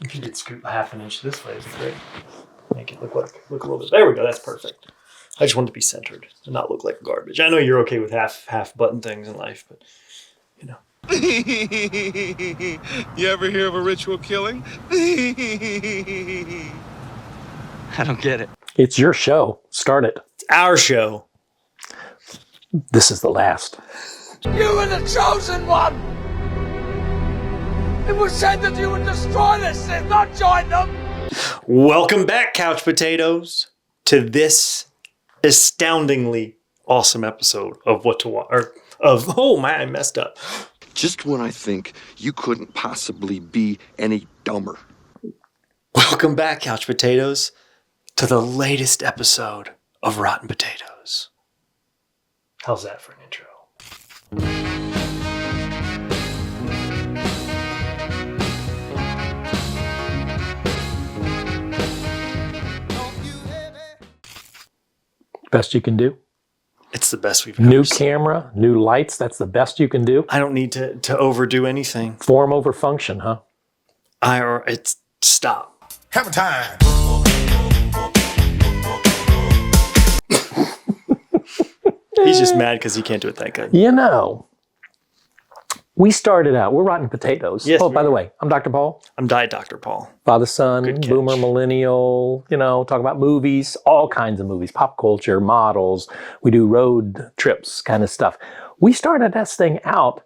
If you could scoot half an inch this way, it'd be great. Make it look a little bit. There we go. That's perfect. I just want it to be centered and not look like garbage. I know you're okay with half button things in life, but you know. You ever hear of a ritual killing? I don't get it. It's your show. Start it. It's our show. This is the last. You were the chosen one! It was said that you would destroy this Sith, not join them! Welcome back, Couch Potatoes, to this astoundingly awesome episode of What to Watch. I messed up. Just when I think you couldn't possibly be any dumber. Welcome back, Couch Potatoes, to the latest episode of Rotten Potatoes. How's that for an intro? Best you can do. It's the best we've ever New seen. camera, new lights. That's the best you can do. I don't need to overdo anything. Form over function, huh? It's stop. Have a time. He's just mad because he can't do it that good. You know, we started out, we're Rotten Potatoes. Yes, oh, we by the are. way, I'm Dr. Paul. I'm Diet Dr. Paul. Father, son, Good catch. boomer, millennial, talk about movies, all kinds of movies, pop culture, models. We do road trips kind of stuff. We started this thing out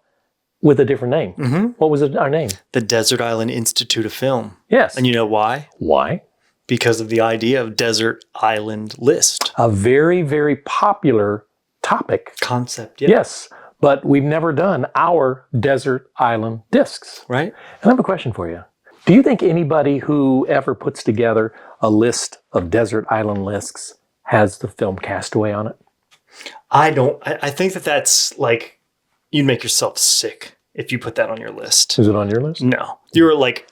with a different name. Mm-hmm. What was our name? The Desert Island Institute of Film. Yes. And you know why? Why? Because of the idea of Desert Island List. A very, very popular topic. Concept, yeah. Yes. But we've never done our Desert Island discs. Right? And I have a question for you. Do you think anybody who ever puts together a list of Desert Island lists has the film Castaway on it? I don't. I think that's like, you'd make yourself sick if you put that on your list. Is it on your list? No. You're like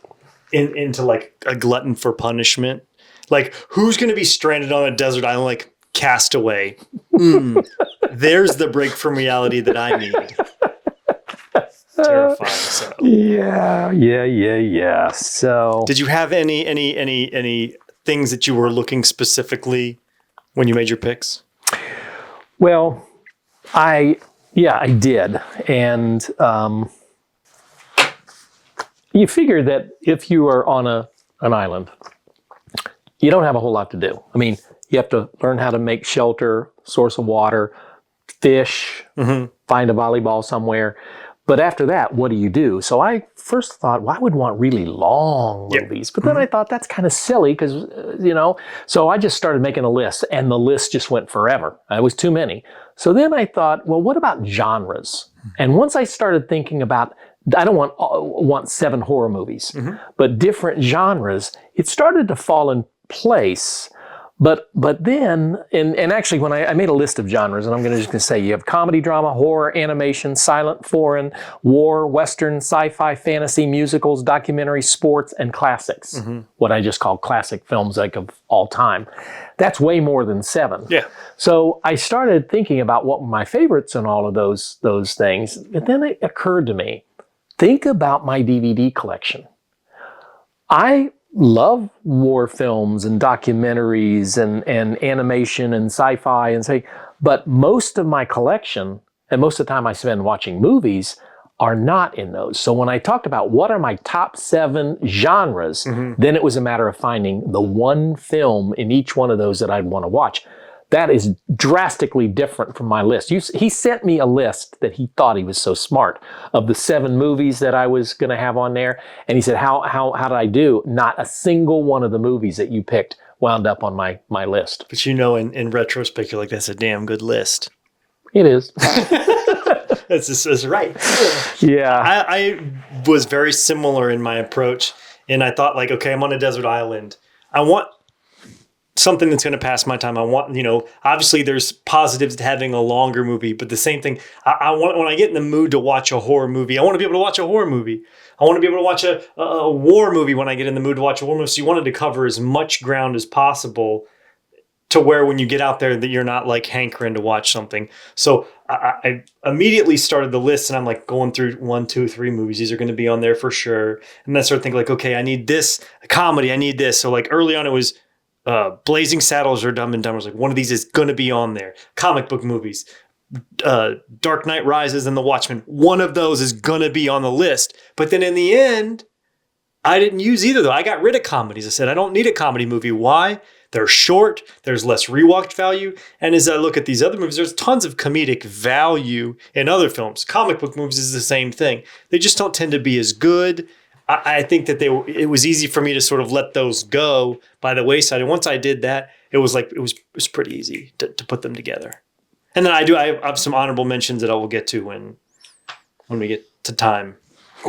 into like a glutton for punishment. Like, who's going to be stranded on a desert island like Castaway? There's the break from reality that I need. Terrifying. So. Yeah. So, Did you have any things that you were looking specifically when you made your picks? well, I did. And you figure that if you are on an island, you don't have a whole lot to do. I mean, you have to learn how to make shelter, source of water, fish, find a volleyball somewhere. But after that, what do you do? So I first thought, well, I would want really long movies. But then I thought that's kind of silly because, so I just started making a list and the list just went forever. It was too many. So then I thought, well, what about genres? And once I started thinking about, I don't want 7 horror movies, but different genres, it started to fall in place. But then, and actually when I made a list of genres, and I'm just going to say, you have comedy, drama, horror, animation, silent, foreign, war, western, sci-fi, fantasy, musicals, documentary, sports, and classics. What I just call classic films like of all time. That's way more than 7. Yeah. So I started thinking about what were my favorites in all of those things. But then it occurred to me, think about my DVD collection. I love war films and documentaries and animation and sci-fi but most of my collection and most of the time I spend watching movies are not in those. So when I talked about what are my top 7 genres, then it was a matter of finding the one film in each one of those that I'd want to watch. That is drastically different from my list. He sent me a list that he thought he was so smart of the 7 movies that I was going to have on there. And he said, how did I do? Not a single one of the movies that you picked wound up on my list. But in retrospect, you're like, that's a damn good list. It is. That's right. Yeah. I was very similar in my approach. And I thought like, okay, I'm on a desert island. I want something that's going to pass my time. I want, obviously there's positives to having a longer movie, but the same thing, I want, when I get in the mood to watch a horror movie, I want to be able to watch a horror movie. I want to be able to watch a war movie when I get in the mood to watch a war movie. So you wanted to cover as much ground as possible to where when you get out there that you're not like hankering to watch something. So I immediately started the list, and I'm like going through 1, 2, 3 movies. These are going to be on there for sure. And then I started thinking like, okay, I need this a comedy. I need this. So like early on it was Blazing Saddles or Dumb and Dumber. I was like, one of these is going to be on there. Comic book movies, Dark Knight Rises and The Watchmen. One of those is going to be on the list. But then in the end, I didn't use either though. I got rid of comedies. I said, I don't need a comedy movie. Why? They're short, there's less rewatch value, and as I look at these other movies, there's tons of comedic value in other films. Comic book movies is the same thing. They just don't tend to be as good. I think that it was easy for me to sort of let those go by the wayside. And once I did that, it was pretty easy to put them together. And then I have some honorable mentions that I will get to when we get to time.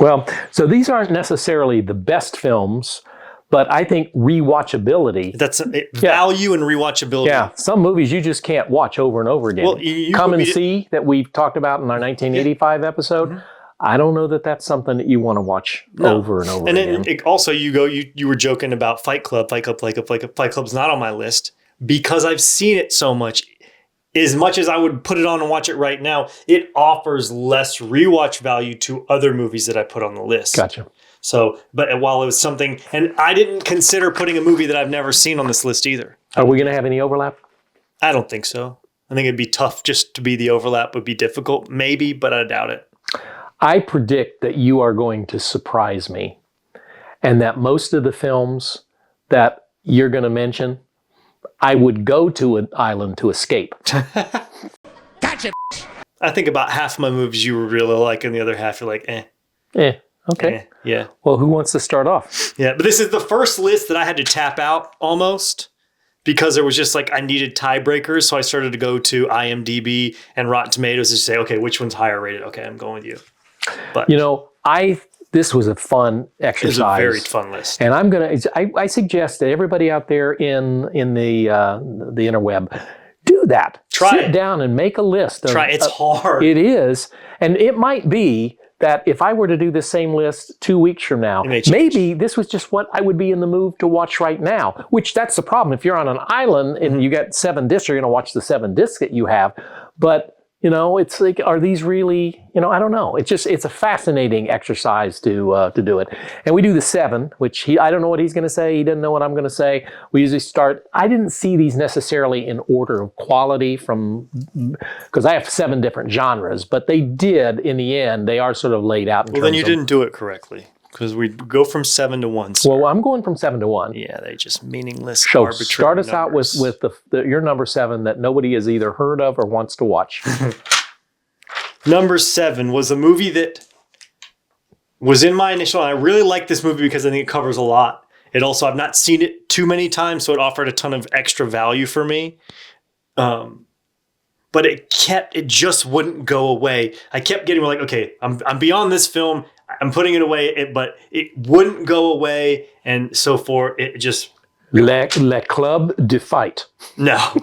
Well, so these aren't necessarily the best films, but I think rewatchability. That's value and rewatchability. Yeah, some movies you just can't watch over and over again. Well, you Come and See that we've talked about in our 1985 episode. Mm-hmm. I don't know that that's something that you want to watch over and over again. And then also you were joking about Fight Club. Fight Club's not on my list because I've seen it so much. As much as I would put it on and watch it right now, it offers less rewatch value to other movies that I put on the list. Gotcha. So, but while it was something, and I didn't consider putting a movie that I've never seen on this list either. Are we going to have any overlap? I don't think so. I think it'd be tough just to be the overlap would be difficult, maybe, but I doubt it. I predict that you are going to surprise me and that most of the films that you're going to mention, I would go to an island to escape. Gotcha. I think about half my movies you were really like, and the other half you're like, eh. Okay. Yeah. Well, who wants to start off? Yeah, but this is the first list that I had to tap out almost because there was just like I needed tiebreakers. So I started to go to IMDb and Rotten Tomatoes to say, okay, which one's higher rated? Okay, I'm going with you. But this was a fun exercise. It was a very fun list. And I suggest that everybody out there in the interweb do that. Sit down and make a list. It's hard. It is. And it might be that if I were to do the same list 2 weeks from now, maybe this was just what I would be in the mood to watch right now, which that's the problem. If you're on an island and you got 7 discs, you're going to watch the 7 discs that you have. But, it's like, are these really, I don't know. It's a fascinating exercise to do it. And we do the 7, which I don't know what he's going to say. He doesn't know what I'm going to say. We usually start, I didn't see these necessarily in order of quality because I have 7 different genres, but they did, in the end, they are sort of laid out. Well, then you didn't do it correctly because we go from 7 to 1. So. Well, I'm going from 7 to 1. Yeah, they just meaningless, so arbitrary start us numbers. out with your number 7 that nobody has either heard of or wants to watch. Number 7 was a movie that was in my initial. And I really like this movie because I think it covers a lot. It also, I've not seen it too many times, so it offered a ton of extra value for me. But it just wouldn't go away. I kept getting like, okay, I'm beyond this film. I'm putting it away, but it wouldn't go away, and so forth. It just Le Club de Fight. No.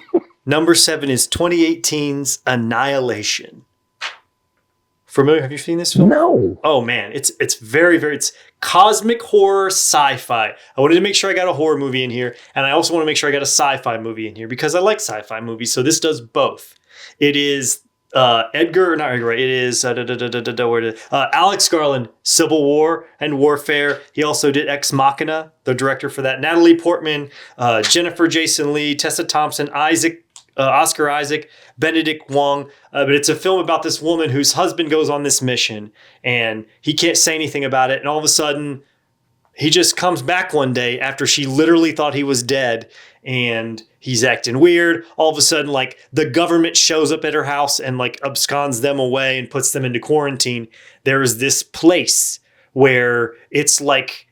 Number 7 is 2018's Annihilation. Familiar? Have you seen this film? No. Oh man, it's very, very, it's cosmic horror sci-fi. I wanted to make sure I got a horror movie in here, and I also want to make sure I got a sci-fi movie in here because I like sci-fi movies. So this does both. It is Alex Garland, Civil War and Warfare. He also did Ex Machina, the director for that. Natalie Portman, Jennifer Jason Leigh, Tessa Thompson, Oscar Isaac, Benedict Wong. But it's a film about this woman whose husband goes on this mission and he can't say anything about it. And all of a sudden, he just comes back one day after she literally thought he was dead and he's acting weird. All of a sudden, like the government shows up at her house and like absconds them away and puts them into quarantine. There is this place where it's like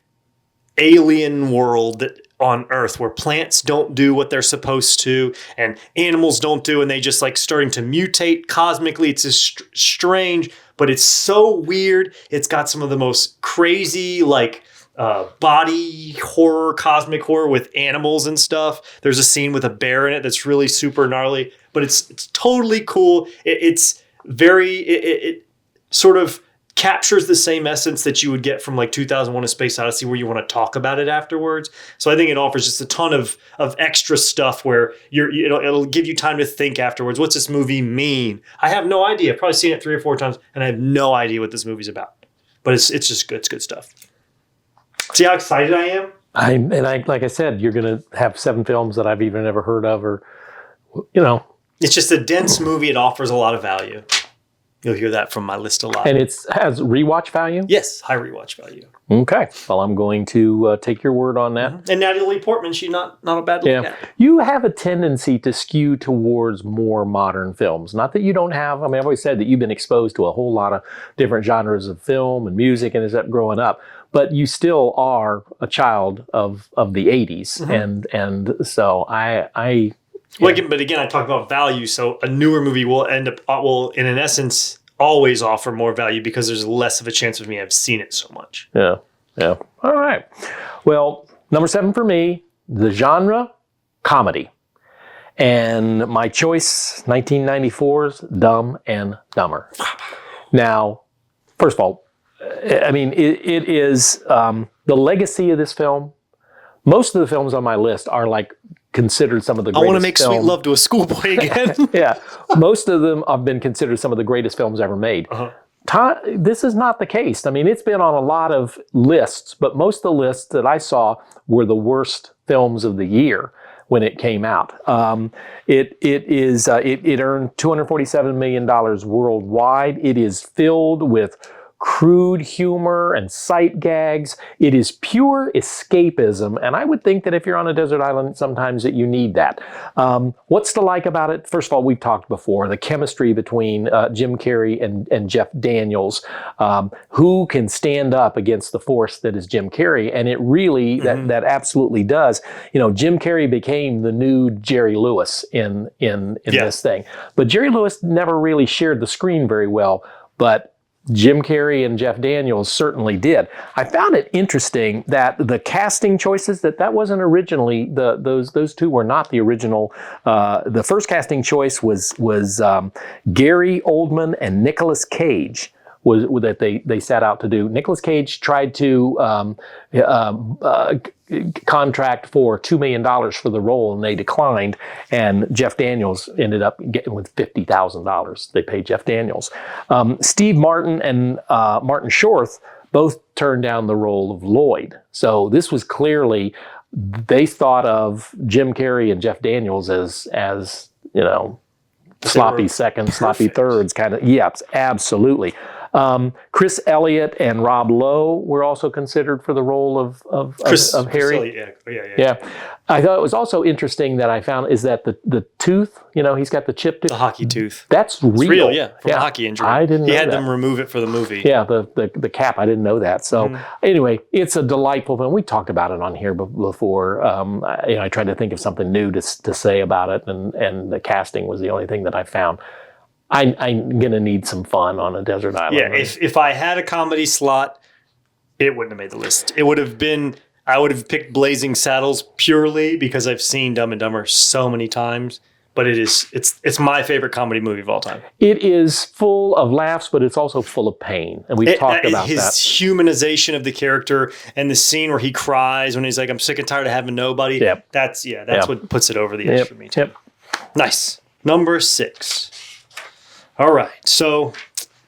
alien world on Earth where plants don't do what they're supposed to and animals don't do, and they just like starting to mutate cosmically. It's just strange, but it's so weird. It's got some of the most crazy like body horror, cosmic horror with animals and stuff. There's a scene with a bear in it that's really super gnarly, but it's totally cool. It sort of captures the same essence that you would get from like 2001: A Space Odyssey, where you want to talk about it afterwards. So I think it offers just a ton of extra stuff where it'll give you time to think afterwards. What's this movie mean? I have no idea. I've probably seen it 3 or 4 times, and I have no idea what this movie's about. But it's just good. It's good stuff. See how excited I am? Like I said, you're going to have 7 films that I've even never heard of, or It's just a dense movie. It offers a lot of value. You'll hear that from my list a lot. And it has rewatch value? Yes, high rewatch value. Okay. Well, I'm going to take your word on that. And Natalie Portman, she's not a bad look at. You have a tendency to skew towards more modern films. Not that you don't have, I've always said that you've been exposed to a whole lot of different genres of film and music and as that growing up, but you still are a child of the 80s. And so I Well, but again, I talk about value. So a newer movie will in an essence, always offer more value because there's less of a chance of me I've seen it so much. Yeah. All right. Well, number 7 for me, the genre, comedy. And my choice, 1994's Dumb and Dumber. Now, first of all, it is the legacy of this film. Most of the films on my list are like considered some of the greatest. I want to make Sweet Love to a Schoolboy again. Yeah. Most of them have been considered some of the greatest films ever made. This is not the case. It's been on a lot of lists, but most of the lists that I saw were the worst films of the year when it came out. It earned $247 million worldwide. It is filled with crude humor and sight gags. It is pure escapism, and I would think that if you're on a desert island, sometimes that you need that. What's to like about it? First of all, we've talked before, the chemistry between Jim Carrey and Jeff Daniels. Who can stand up against the force that is Jim Carrey? And it really, that absolutely does. Jim Carrey became the new Jerry Lewis in this thing. But Jerry Lewis never really shared the screen very well, but Jim Carrey and Jeff Daniels certainly did. I found it interesting that the casting choices, that wasn't originally, those two were not the original. The first casting choice was Gary Oldman and Nicolas Cage. That they set out to do. Nicolas Cage tried to contract for $2 million for the role, and they declined. And Jeff Daniels ended up getting with $50,000. They paid Jeff Daniels. Steve Martin and Martin Short both turned down the role of Lloyd. So this was clearly, they thought of Jim Carrey and Jeff Daniels as sloppy seconds, sloppy thirds kind of. Yeah, absolutely. Chris Elliott and Rob Lowe were also considered for the role of Harry. Yeah. I thought it was also interesting that I found is that the tooth, he's got the chip tooth. The hockey tooth. That's real. It's real, yeah. From a hockey injury. I didn't know He had that. them remove it for the movie. Yeah, the cap. I didn't know that. So anyway, it's a delightful film. We talked about it on here before. I tried to think of something new to say about it, and the casting was the only thing that I found. I'm going to need some fun on a desert island. Yeah, if I had a comedy slot, it wouldn't have made the list. It would have been, I would have picked Blazing Saddles purely because I've seen Dumb and Dumber so many times, but it's my favorite comedy movie of all time. It is full of laughs, but it's also full of pain. And we've talked about his that. humanization of the character and the scene where he cries when he's like, I'm sick and tired of having nobody. Yep. That's what puts it over the edge for me too. Yep. Nice. Number 6. All right, so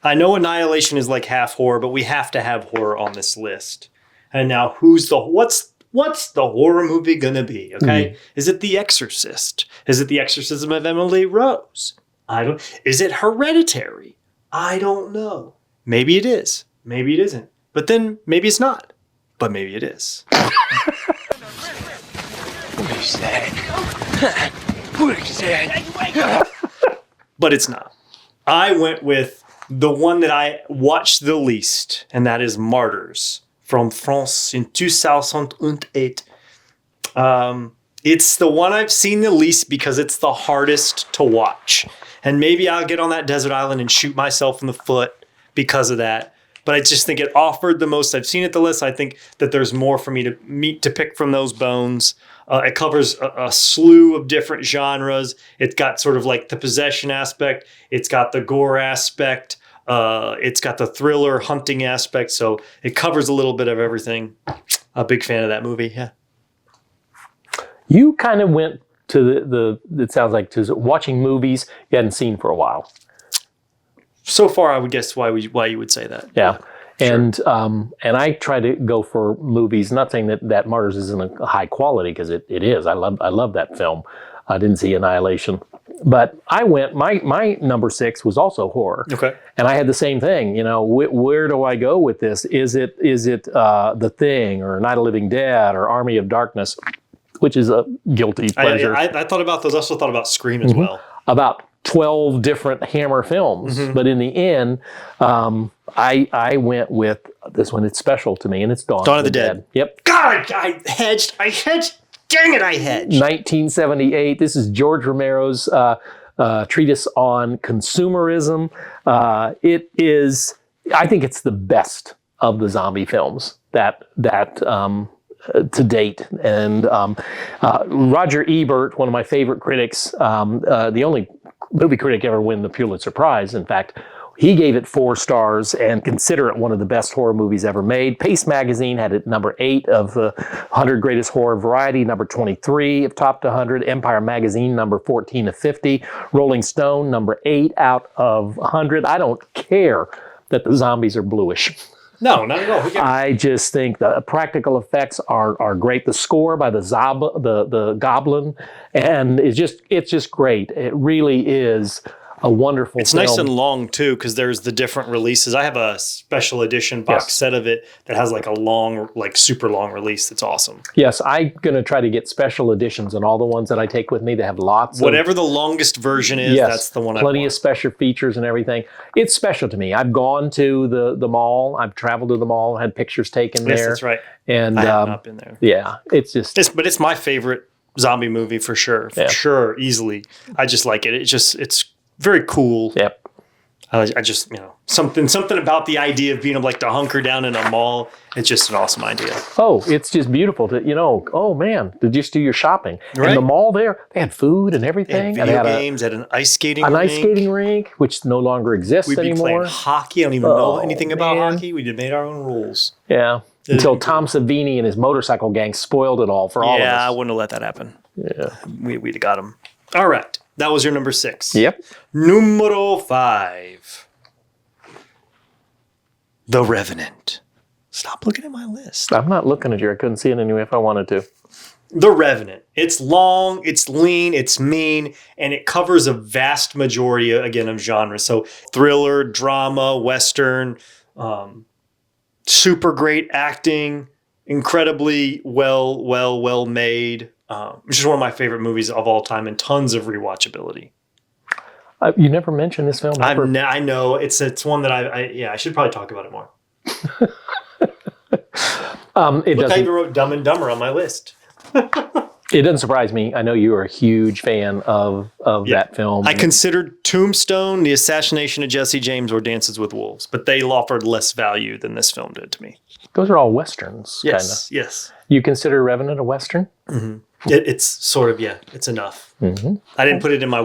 I know Annihilation is like half horror, but we have to have horror on this list. And now, what's the horror movie gonna be? Okay, is it The Exorcist? Is it The Exorcism of Emily Rose? Is it Hereditary? I don't know. Maybe it is. Maybe it isn't. But then maybe it's not. But maybe it is. What is that? What is that? But it's not. I went with the one that I watched the least, and that is Martyrs from France in 2008. It's the one I've seen the least because it's the hardest to watch. And maybe I'll get on that desert island and shoot myself in the foot because of that. But I just think it offered the most. I've seen it the list. I think that there's more for me to pick from those bones. It covers a slew of different genres. It's got sort of like the possession aspect. It's got the gore aspect. It's got the thriller hunting aspect, so it covers a little bit of everything. A big fan of that movie. Yeah. You kind of went to the it sounds like, to watching movies you hadn't seen for a while. So far, I would guess why you would say that. Yeah. And I try to go for movies, not saying that Martyrs isn't a high quality, because it is. I love that film. I didn't see Annihilation. But I went, my number 6 was also horror. Okay. And I had the same thing, where do I go with this? Is it The Thing, or Night of the Living Dead, or Army of Darkness, which is a guilty pleasure. I thought about those. I also thought about Scream as well. About 12 different Hammer films. But in the end, I went with this one. It's special to me, and it's Dawn of the Dead. Yep. God, I hedged. Dang it, I hedged. 1978. This is George Romero's treatise on consumerism. It is, I think it's the best of the zombie films that to date. And Roger Ebert, one of my favorite critics, the only movie critic ever win the Pulitzer Prize, in fact, he gave it 4 stars and consider it one of the best horror movies ever made. Pace Magazine had it number 8 of the 100 Greatest Horror Variety, number 23 of Top 100. Empire Magazine, number 14 of 50. Rolling Stone, number 8 out of 100. I don't care that the zombies are bluish. No, not at all. I just think the practical effects are great. The score by the Goblin, and it's just great. It really is a wonderful It's film. nice and long too, because there's the different releases. I have a special edition box set of it that has like a long, like super long release. That's awesome. Yes, I'm going to try to get special editions on all the ones that I take with me. They have lots Whatever the longest version is, that's the one I want. Plenty of special features and everything. It's special to me. I've gone to the mall. I've traveled to the mall, had pictures taken there. Yes, that's right. And I have not been there. Yeah, it's just... But it's my favorite zombie movie for sure. For sure, easily. I just like it. It's very cool. Yep. I just, something about the idea of being able to hunker down in a mall. It's just an awesome idea. Oh, it's just beautiful to, oh man, to just do your shopping. Right. And the mall there, they had food and everything. They had video games, had an ice skating rink. An ice skating rink, which no longer exists anymore. We'd be playing hockey. I don't even know anything about hockey. We made our own rules. Yeah. Until Tom Savini and his motorcycle gang spoiled it all for all of us. Yeah, I wouldn't have let that happen. Yeah. We'd have got him. All right. That was your number 6. Yep. Numero 5. The Revenant. Stop looking at my list. I'm not looking at you. I couldn't see it anyway if I wanted to. The Revenant. It's long, it's lean, it's mean, and it covers a vast majority, again, of genres. So thriller, drama, Western, super great acting, incredibly well made. Which is one of my favorite movies of all time, and tons of rewatchability. You never mentioned this film. I know it's one that I should probably talk about it more. I even wrote Dumb and Dumber on my list. It doesn't surprise me. I know you are a huge fan of that film. I considered Tombstone, The Assassination of Jesse James, or Dances with Wolves, but they offered less value than this film did to me. Those are all Westerns, Yes, kinda. yes. You consider Revenant a Western? Mm-hmm. It's sort of, it's enough. Mm-hmm. I didn't put it in my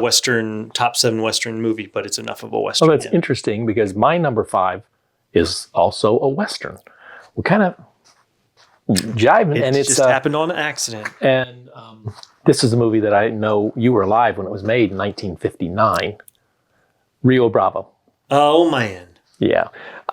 top 7 Western movie, but it's enough of a Western. Well, that's interesting, because my number 5 is also a Western. We're kind of jiving. It and it's just happened on accident. And this is a movie that I know you were alive when it was made in 1959. Rio Bravo. Oh, man. Yeah.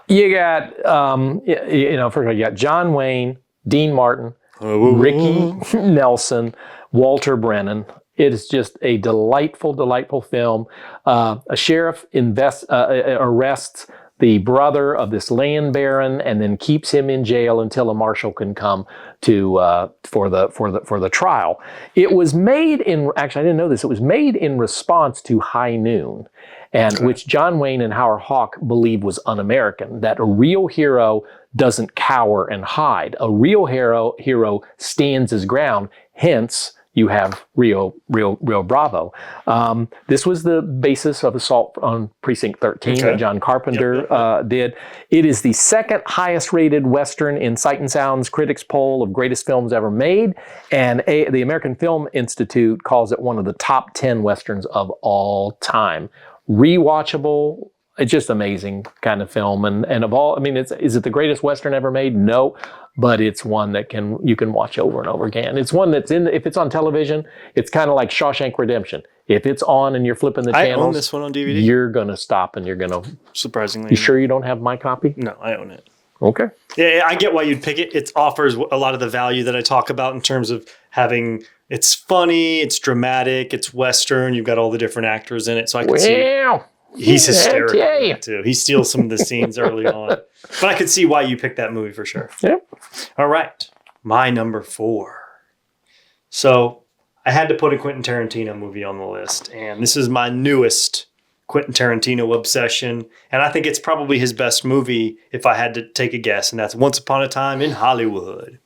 You got, first of all, you got John Wayne, Dean Martin, Ricky Nelson, Walter Brennan. It is just a delightful, delightful film. A sheriff arrests the brother of this land baron and then keeps him in jail until a marshal can come to for the trial. It was made actually I didn't know this. It was made in response to High Noon, and which John Wayne and Howard Hawks believed was un-American. That a real hero doesn't cower and hide. A real hero stands his ground. Hence, you have Rio Bravo. This was the basis of Assault on Precinct 13 that John Carpenter did. It is the second highest rated Western in Sight and Sound's critics poll of greatest films ever made. And the American Film Institute calls it one of the top 10 Westerns of all time. Rewatchable. it's just amazing kind of film. And of all, I mean, is it the greatest Western ever made? No, but it's one that you can watch over and over again. It's one that's if it's on television, it's kind of like Shawshank Redemption. If it's on and you're flipping the channels, I own this one on DVD. You're going to stop and you're going to... Surprisingly. You sure you don't have my copy? No, I own it. Okay. Yeah, I get why you'd pick it. It offers a lot of the value that I talk about in terms of having, it's funny, it's dramatic, it's Western, you've got all the different actors in it. So I can see he's hysterical in it too. He steals some of the scenes early on. But I could see why you picked that movie for sure. Yeah. All right. My number 4. So I had to put a Quentin Tarantino movie on the list, and this is my newest Quentin Tarantino obsession, and I think it's probably his best movie if I had to take a guess, and that's Once Upon a Time in Hollywood.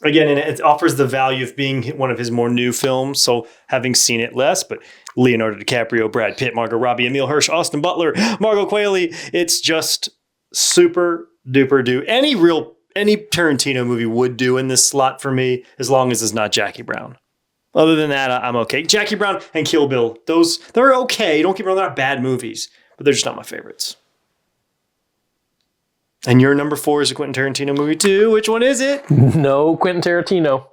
Again, and it offers the value of being one of his more new films, so having seen it less, but Leonardo DiCaprio, Brad Pitt, Margot Robbie, Emile Hirsch, Austin Butler, Margot Qualley, it's just super duper do. Any Tarantino movie would do in this slot for me, as long as it's not Jackie Brown. Other than that, I'm okay. Jackie Brown and Kill Bill, they're okay. Don't get me wrong, they're not bad movies, but they're just not my favorites. And your number 4 is a Quentin Tarantino movie too. Which one is it? No Quentin Tarantino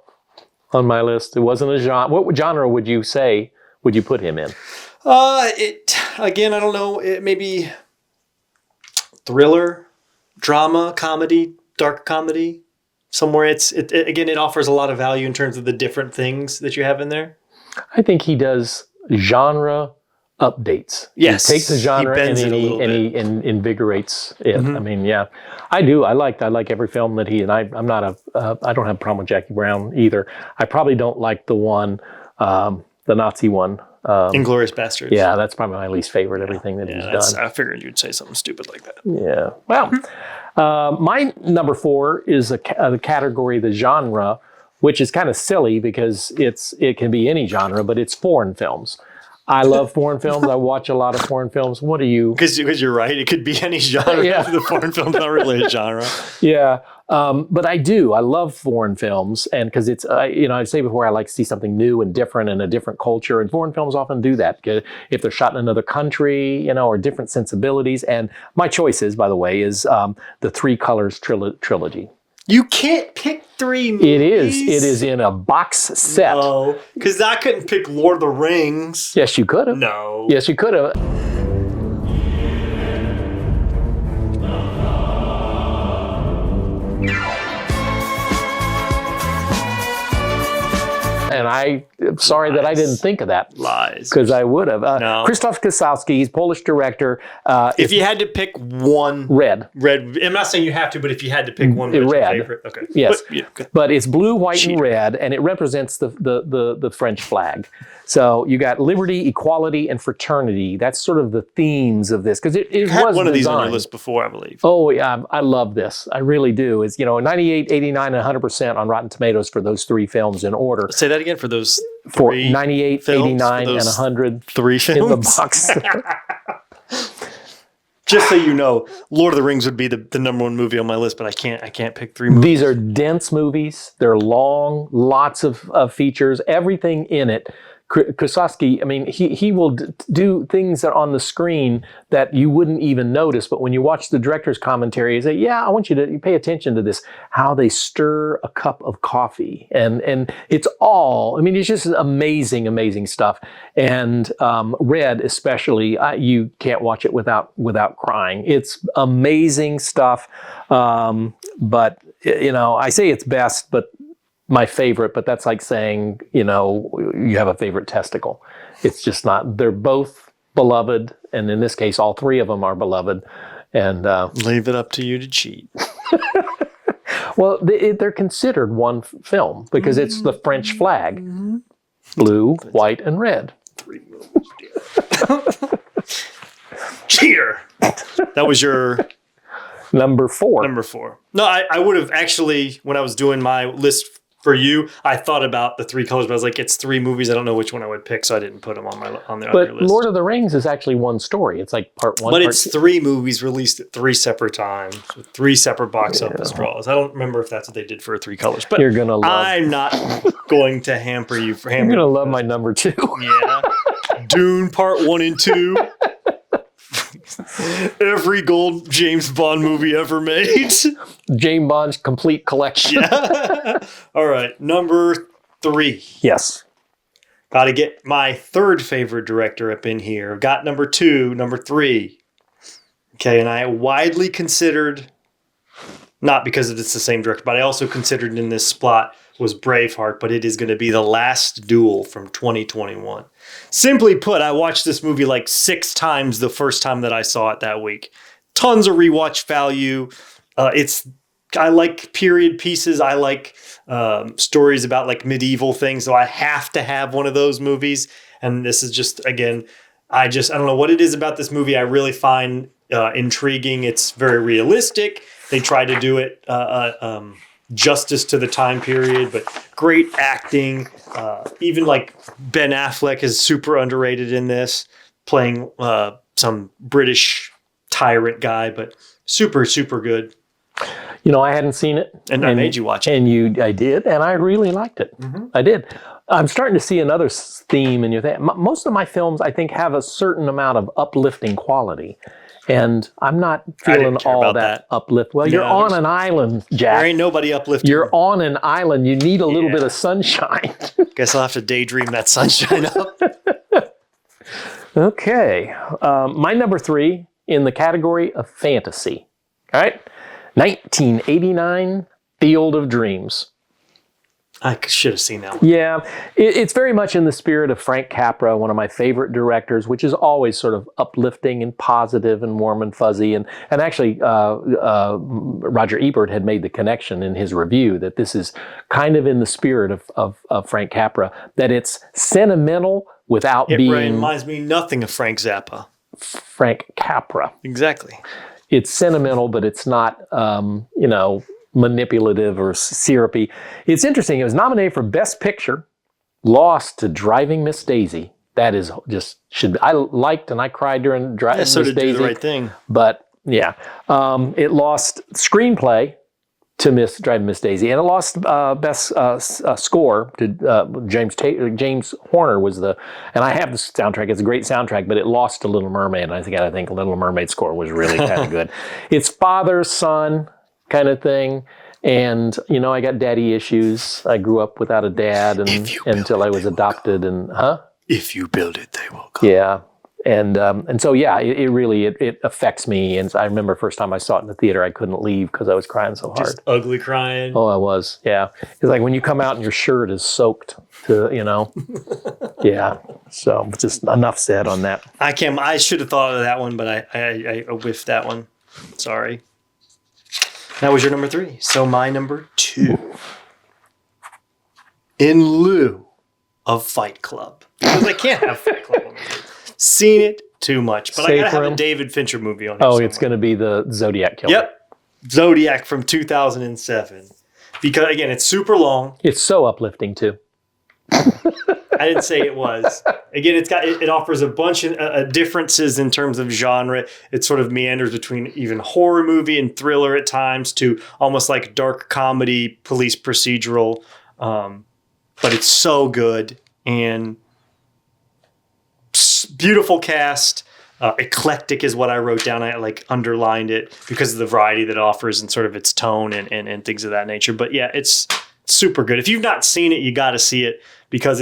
on my list. It wasn't a genre. What genre would you say would you put him in? Again, I don't know. It maybe thriller, drama, comedy, dark comedy. Somewhere it offers a lot of value in terms of the different things that you have in there. I think he does genre updates. Yes, he takes the genre and he invigorates it. Mm-hmm. I mean, yeah, I do. I like every film that he and I'm not I don't have a problem with Jackie Brown either. I probably don't like the one, the Nazi one. Inglourious Basterds. Yeah, that's probably my least favorite. Everything that he's done. I figured you'd say something stupid like that. Yeah. Well, my number 4 is the category, the genre, which is kind of silly because it can be any genre, but it's foreign films. I love foreign films. I watch a lot of foreign films. What do you? Because you're right. It could be any genre. Yeah. The foreign film's not really a genre. Yeah. But I do. I love foreign films. And because it's, I say before, I like to see something new and different and a different culture. And foreign films often do that. If they're shot in another country, or different sensibilities. And my choice by the way, is the Three Colors trilogy. You can't pick 3 movies. It is in a box set. No, because I couldn't pick Lord of the Rings. Yes, you could have. No. Yes, you could have. And I'm sorry that I didn't think of that. Lies. Because I would have. No. Krzysztof Kieslowski, he's Polish director. If you had to pick one. Red. I'm not saying you have to, but if you had to pick one, what's your Red. favorite? Okay. Yes. But, But it's blue, white, and red, and it represents the French flag. So you got liberty, equality, and fraternity. That's sort of the themes of this. Because it had was one of these on designed. your list before, I believe. Oh, yeah, I love this. I really do. It's, 98, 89, and 100% on Rotten Tomatoes for those 3 films in order. Say that again for those For 3 98, films, 89, for and those 100 3 films. in the box. Just so you know, Lord of the Rings would be the number 1 movie on my list, but I can't pick 3 movies. These are dense movies. They're long, lots of features, everything in it. Kieslowski, I mean, he will do things that are on the screen that you wouldn't even notice. But when you watch the director's commentary, you say, yeah, I want you to pay attention to this, how they stir a cup of coffee. And it's all, I mean, it's just amazing, amazing stuff. And Red, especially, you can't watch it without crying. It's amazing stuff. But, I say it's best, but my favorite, but that's like saying, you have a favorite testicle. It's just not. They're both beloved, and in this case, all 3 of them are beloved. And leave it up to you to cheat. Well, they're considered one film because it's the French flag: blue, white, and red. 3 movies. Cheater. That was your number 4. Number 4. No, I would have actually, when I was doing my list for you, I thought about the 3 colors, but I was like, it's 3 movies. I don't know which one I would pick, so I didn't put them on your But list. Lord of the Rings is actually one story. It's like part 1. But part it's 2. 3 movies released at 3 separate times with 3 separate box office draws. I don't remember if that's what they did for 3 colors, but You're gonna love. I'm not going to hamper you for You're hammering. gonna love my number 2. Yeah. Dune Part 1 and 2. Every gold James Bond movie ever made. James Bond's complete collection. All right, number 3. Yes. Got to get my third favorite director up in here. I've got number 2, number 3. Okay, and I widely considered, not because it's the same director, but I also considered in this spot was Braveheart, but it is going to be The Last Duel from 2021. Simply put, I watched this movie like 6 times the first time that I saw it that week. Tons of rewatch value. I like period pieces. I like stories about like medieval things. So I have to have one of those movies. And this is just, again, I don't know what it is about this movie I really find intriguing. It's very realistic. They try to do it justice to the time period, but great acting. Even like Ben Affleck is super underrated in this, playing some British tyrant guy, but super, super good. You know, I hadn't seen it. And I made you watch it. And I did, and I really liked it. I did. I'm starting to see another theme in your thing. Most of my films, I think, have a certain amount of uplifting quality. And I'm not feeling all that uplift. Well, you're on an island, Jack. There ain't nobody uplifting. You're on an island. You need a little bit of sunshine. Guess I'll have to daydream that sunshine up. Okay. My number 3 in the category of fantasy. All right. 1989, Field of Dreams. I should have seen that one. Yeah, it's very much in the spirit of Frank Capra, one of my favorite directors, which is always sort of uplifting and positive and warm and fuzzy. And actually, Roger Ebert had made the connection in his review that this is kind of in the spirit of Frank Capra, that it's sentimental without being... It reminds me nothing of Frank Zappa. Frank Capra. Exactly. It's sentimental, but it's not, manipulative or syrupy. It's interesting. It was nominated for Best Picture, lost to Driving Miss Daisy. That is just I liked and I cried during Driving Miss Daisy. Do the Right Thing. But yeah, it lost screenplay to Driving Miss Daisy, and it lost best score to James Horner was and I have the soundtrack. It's a great soundtrack, but it lost to Little Mermaid. And I think Little Mermaid score was really kind of good. It's father son kind of thing. And, I got daddy issues. I grew up without a dad until I was adopted. And, If you build it, they will come. Yeah. And so, yeah, it really affects me. And I remember first time I saw it in the theater, I couldn't leave because I was crying so hard. Just ugly crying. Oh, I was. Yeah. It's like when you come out and your shirt is soaked to, yeah. So just enough said on that. I should have thought of that one, but I whiffed that one. Sorry. That was your number 3. So my number 2. In lieu of Fight Club. Because I can't have Fight Club on the list. Seen it too much. But I gotta have a David Fincher movie on here somewhere. It's going to be the Zodiac Killer. Yep. Zodiac from 2007. Because, again, it's super long. It's so uplifting, too. I didn't say it was. Again, it offers a bunch of differences in terms of genre. It sort of meanders between even horror movie and thriller at times to almost like dark comedy, police procedural. But it's so good and beautiful cast. Eclectic is what I wrote down. I underlined it because of the variety that it offers and sort of its tone and things of that nature. But yeah, it's super good. If you've not seen it, you got to see it because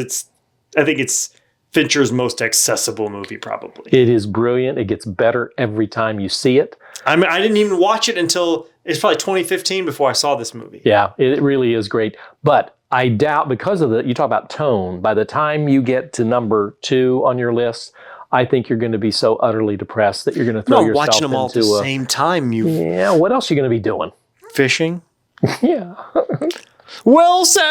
I think it's Fincher's most accessible movie, probably. It is brilliant. It gets better every time you see it. I mean, I didn't even watch it until it's probably 2015 before I saw this movie. Yeah, it really is great. But I doubt, because of you talk about tone, by the time you get to number 2 on your list, I think you're going to be so utterly depressed that you're going to throw yourself watching them all at the same time. Yeah, what else are you going to be doing? Fishing? Yeah. Wilson!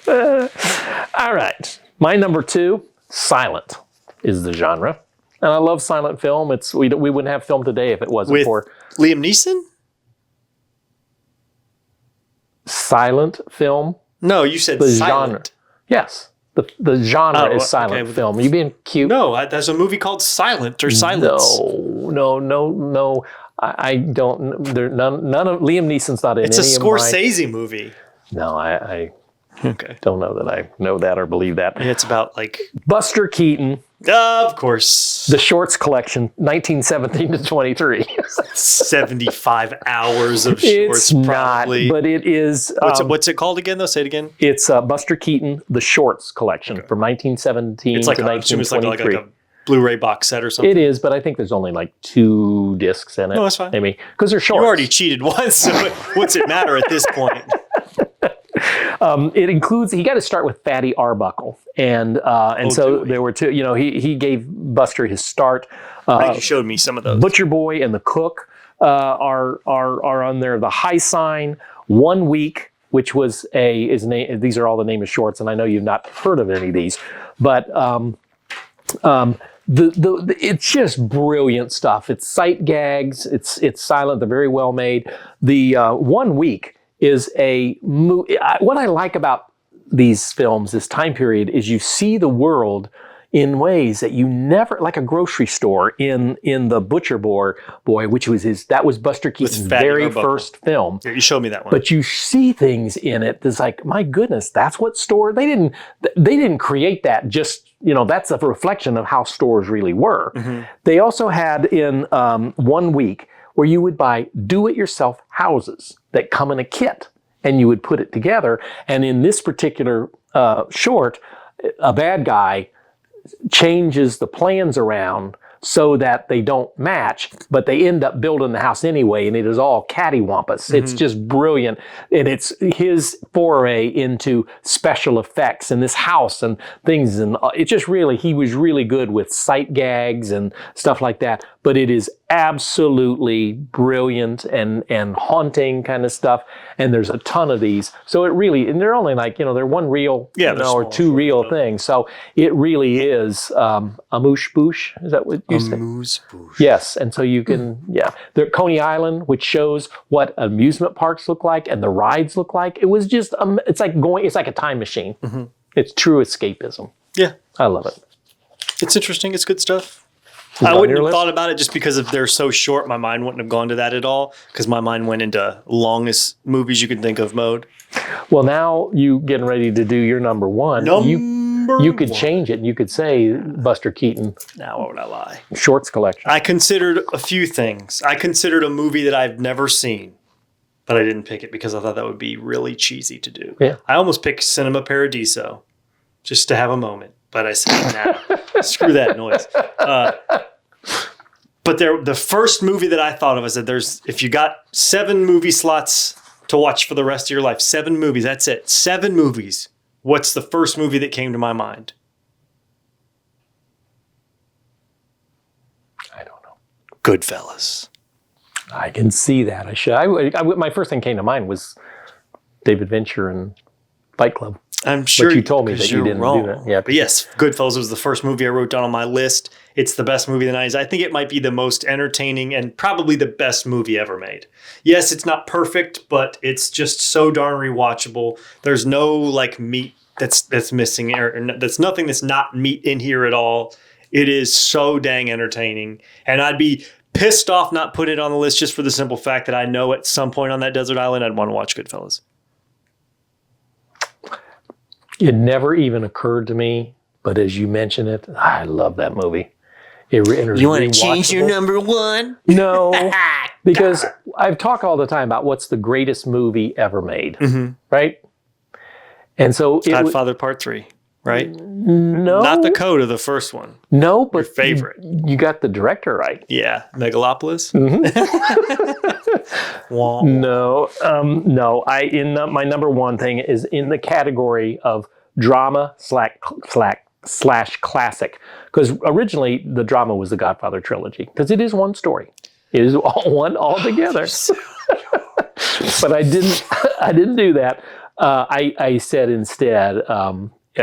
All right. My number 2, silent, is the genre. And I love silent film. We wouldn't have film today if it wasn't for... Liam Neeson? Silent film? No, you said the silent. Genre. Yes. The genre is silent film. Are you being cute? No, there's a movie called Silent or Silence. No. I don't. None of Liam Neeson's not in. It's any a Scorsese movie. No, I Okay. Don't know that I know that or believe that. Yeah, it's about like, Buster Keaton, of course, The Shorts Collection, 1917 to 23. 75 hours of shorts, It's not, probably. but it is. What's it called again, though? Say it again. It's Buster Keaton, The Shorts Collection from 1917 It's like, to I assume it's like 1923. a Blu-ray box set or something. It is, but I think there's only like 2 discs in it. No, that's fine. Maybe because they're shorts. You already cheated once, so what's it matter at this point? It includes. He got to start with Fatty Arbuckle, and so Dewey. there were 2. You know, he gave Buster his start. I think you showed me some of those. Butcher Boy and the Cook are on there. The High Sign, 1 Week, which was is name. These are all the name of shorts, and I know you've not heard of any of these, but it's just brilliant stuff. It's sight gags. It's silent. They're very well made. The 1 Week is a movie. What I like about these films, this time period, is you see the world in ways that you never, like a grocery store in the Butcher Boy, which was that was Buster Keaton's Fatty very Arbuckle. first film. Yeah, you showed me that one. But you see things in it that's like, my goodness, that's what store. They didn't create that. Just, you know, that's a reflection of how stores really were. Mm-hmm. They also had in 1 Week where you would buy do-it-yourself houses that come in a kit, and you would put it together. And in this particular short, a bad guy changes the plans around so that they don't match, but they end up building the house anyway, and it is all cattywampus. It's just brilliant, and it's his foray into special effects in this house and things, and it just really, he was really good with sight gags and stuff like that, but it is absolutely brilliant and haunting kind of stuff, and there's a ton of these, so it really, and they're only like, you know, they're one reel, Yeah, you they're know, or small, 2 reel things, so it really is amuse bouche, is that what you say? Amuse-bouche. Yes, and so you can, There, Coney Island, which shows what amusement parks look like and the rides look like. It was just, it's like a time machine. Mm-hmm. It's true escapism. Yeah, I love it. it's interesting. It's good stuff. it I on wouldn't your have list? thought about it just because they're so short. My mind wouldn't have gone to that at all because my mind went into longest movies you could think of mode. Well, now you getting ready to do your number one. You could one. change it. You could say Buster Keaton Now, why would I lie? Shorts Collection. I considered a few things. I considered a movie that I've never seen, but I didn't pick it because I thought that would be really cheesy to do. Yeah. I almost picked Cinema Paradiso just to have a moment, but I said, nah, screw that noise. But the first movie that I thought of, I said, if you got 7 movie slots to watch for the rest of your life, 7 movies, that's it. 7 movies. What's the first movie that came to my mind? I don't know. Goodfellas. I can see that. My first thing came to mind was David Fincher and Fight Club. I'm sure you told me that you you're didn't do wrong. that. Yeah. But yes, Goodfellas was the first movie I wrote down on my list. It's the best movie of the 90s. I think it might be the most entertaining and probably the best movie ever made. Yes, it's not perfect, but it's just so darn rewatchable. There's no like meat that's missing, or that's nothing that's not meat in here at all. It is so dang entertaining. And I'd be pissed off not put it on the list just for the simple fact that I know at some point on that desert island I'd want to watch Goodfellas. It never even occurred to me, but as you mention it, I love that movie. You want to change your number one? No, because I've talked all the time about what's the greatest movie ever made, right? And so Godfather Part 3, right? no, Not the code of the first one. no, but Your favorite. You got the director right. Yeah, Megalopolis. Wow. No, no. My number one thing is in the category of drama slash classic, because originally the drama was the Godfather trilogy, because it is one story. It is one altogether. But I didn't do that. I said instead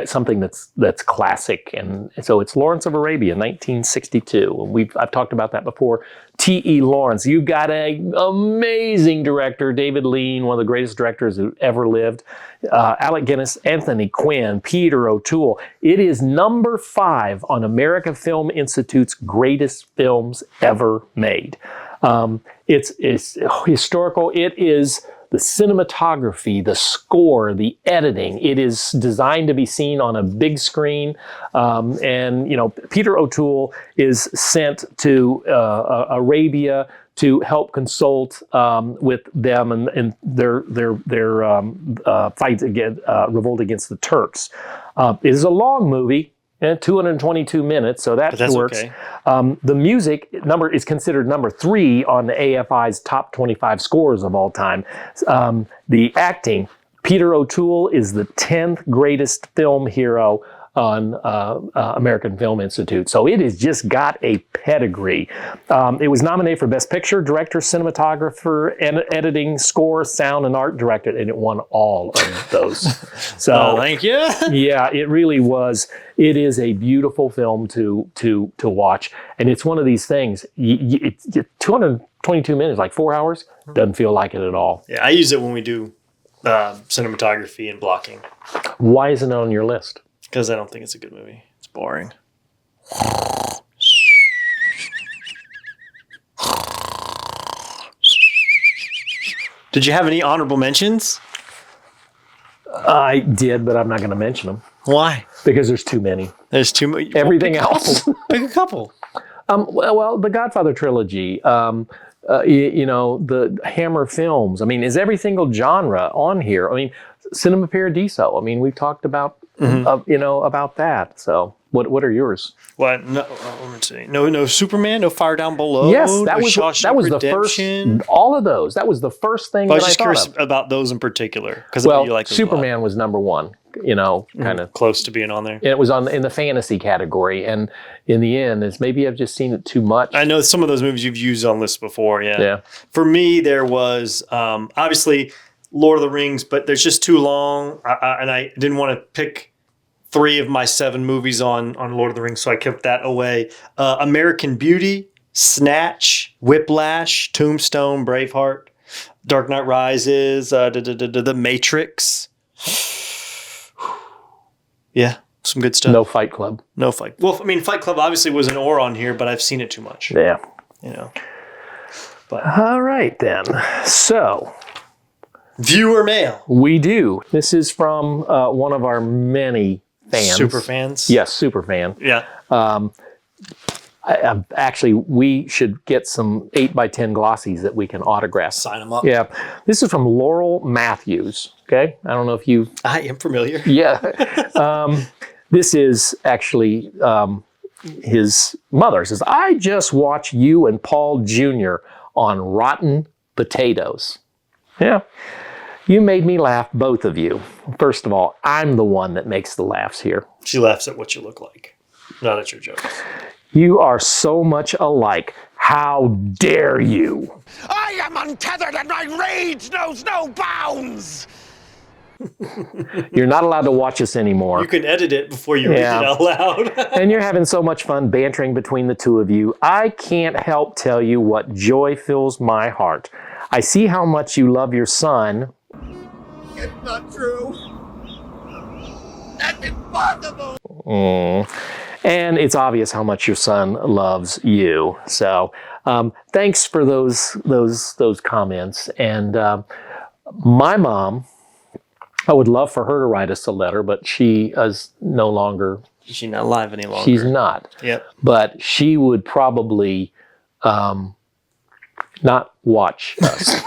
something that's classic, and so it's Lawrence of Arabia, 1962. And I've talked about that before. T.E. Lawrence, you got an amazing director, David Lean, one of the greatest directors who ever lived. Alec Guinness, Anthony Quinn, Peter O'Toole. It is number 5 on American Film Institute's greatest films ever made. It's historical. It is the cinematography, the score, the editing. It is designed to be seen on a big screen. And, you know, Peter O'Toole is sent to Arabia to help consult with them and their fight against revolt against the Turks. It is a long movie, 222 minutes, so that works. Okay. The music number is considered number 3 on the AFI's top 25 scores of all time. The acting, Peter O'Toole is the 10th greatest film hero on American Film Institute. So it has just got a pedigree. It was nominated for Best Picture, Director, Cinematographer, Editing, Score, Sound, and Art Director, and it won all of those. So thank you. yeah, it really was. It is a beautiful film to watch, and it's one of these things. It's 222 minutes, like 4 hours, doesn't feel like it at all. Yeah, I use it when we do cinematography and blocking Why isn't it on your list? because I don't think it's a good movie. It's boring. Did you have any honorable mentions? I did, but I'm not going to mention them Why? because there's too many. There's too much. Everything else. Pick a couple. Well, the Godfather trilogy, you know, the Hammer films. I mean, is every single genre on here? I mean, Cinema Paradiso. I mean, we've talked about, you know, about that. So what are yours? What? No, let's see. No Superman. No Fire Down Below. Yes, that no was Shawshank the first. Redemption. All of those. That was the first thing I was that I just thought curious of. about those in particular because Well, you like those a lot. Superman was number 1. You know, kind of. Close to being on there. And it was in the fantasy category, and in the end, is maybe I've just seen it too much. I know some of those movies you've used on lists before. Yeah. Yeah. For me, there was obviously Lord of the Rings, but there's just too long, and I didn't want to pick 3 of my 7 movies on Lord of the Rings, so I kept that away. American Beauty, Snatch, Whiplash, Tombstone, Braveheart, Dark Knight Rises, The Matrix. Yeah, some good stuff. No Fight Club. No Fight. Well, I mean, Fight Club obviously was an or on here, but I've seen it too much. Yeah. You know. All right then. So Viewer mail. we do. This is from one of our many fans. Super fans. Yes, super fan. Yeah. Actually, we should get some 8x10 glossies that we can autograph. Sign them up. Yeah. This is from Laurel Matthews. Okay. I don't know if you. I am familiar. Yeah. This is actually his mother says, I just watched you and Paul Jr. on Rotten Potatoes. Yeah. You made me laugh, both of you. First of all, I'm the one that makes the laughs here. She laughs at what you look like, not at your jokes. You are so much alike. How dare you? I am untethered and my rage knows no bounds! You're not allowed to watch us anymore. You can edit it before you read it Yeah. out loud. And you're having so much fun bantering between the two of you. I can't help tell you what joy fills my heart. I see how much you love your son. It's not true. That's impossible! And it's obvious how much your son loves you. So thanks for those comments. And my mom, I would love for her to write us a letter, but she is no longer. She's not live any longer. She's not. Yep. But she would probably not watch us.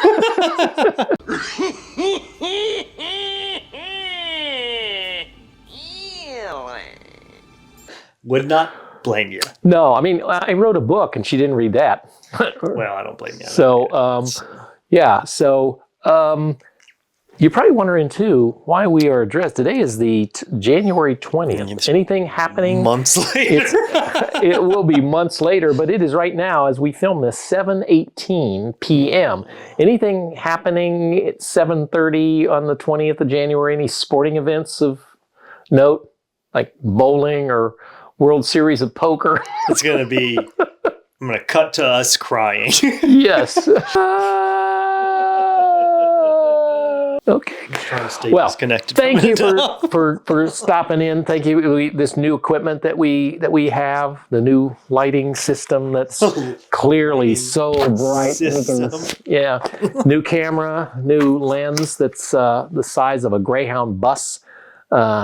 Would not blame you. No, I mean, I wrote a book and she didn't read that. Well, I don't blame you. So, yeah. So, you're probably wondering too why we are addressed. Today is the January 20th. Anything happening? Months later. It will be months later, but it is right now as we film this 7:18 p.m. Anything happening at 7:30 on the 20th of January? Any sporting events of note, like bowling or World Series of Poker? It's going to be, I'm going to cut to us crying. Yes. Okay. Trying to stay Well, disconnected. thank from you it. for stopping in. Thank you. This new equipment that we have, the new lighting system that's clearly so bright. System. Yeah, new camera, new lens that's the size of a Greyhound bus.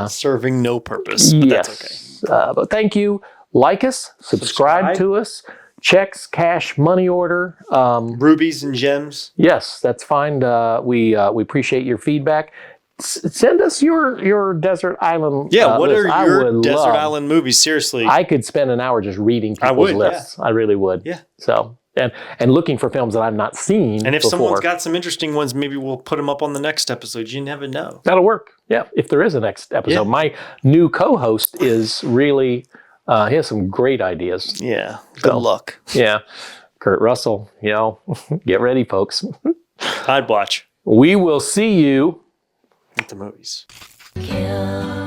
Serving no purpose, but that's okay. But thank you. Like us, subscribe to us. Checks, cash, money order. Rubies and gems. Yes, that's fine. We appreciate your feedback. Send us your desert island. Yeah, what list. are I your would desert love- island movies? Seriously. I could spend an hour just reading people's would, lists. I really would. Yeah. So and looking for films that I've not seen. And if before. someone's got some interesting ones, maybe we'll put them up on the next episode. You never know. That'll work. Yeah, if there is a next episode. Yeah. My new co-host is really he has some great ideas. Yeah. Good luck. Yeah. Kurt Russell, get ready, folks. I'd watch We will see you at the movies. Kill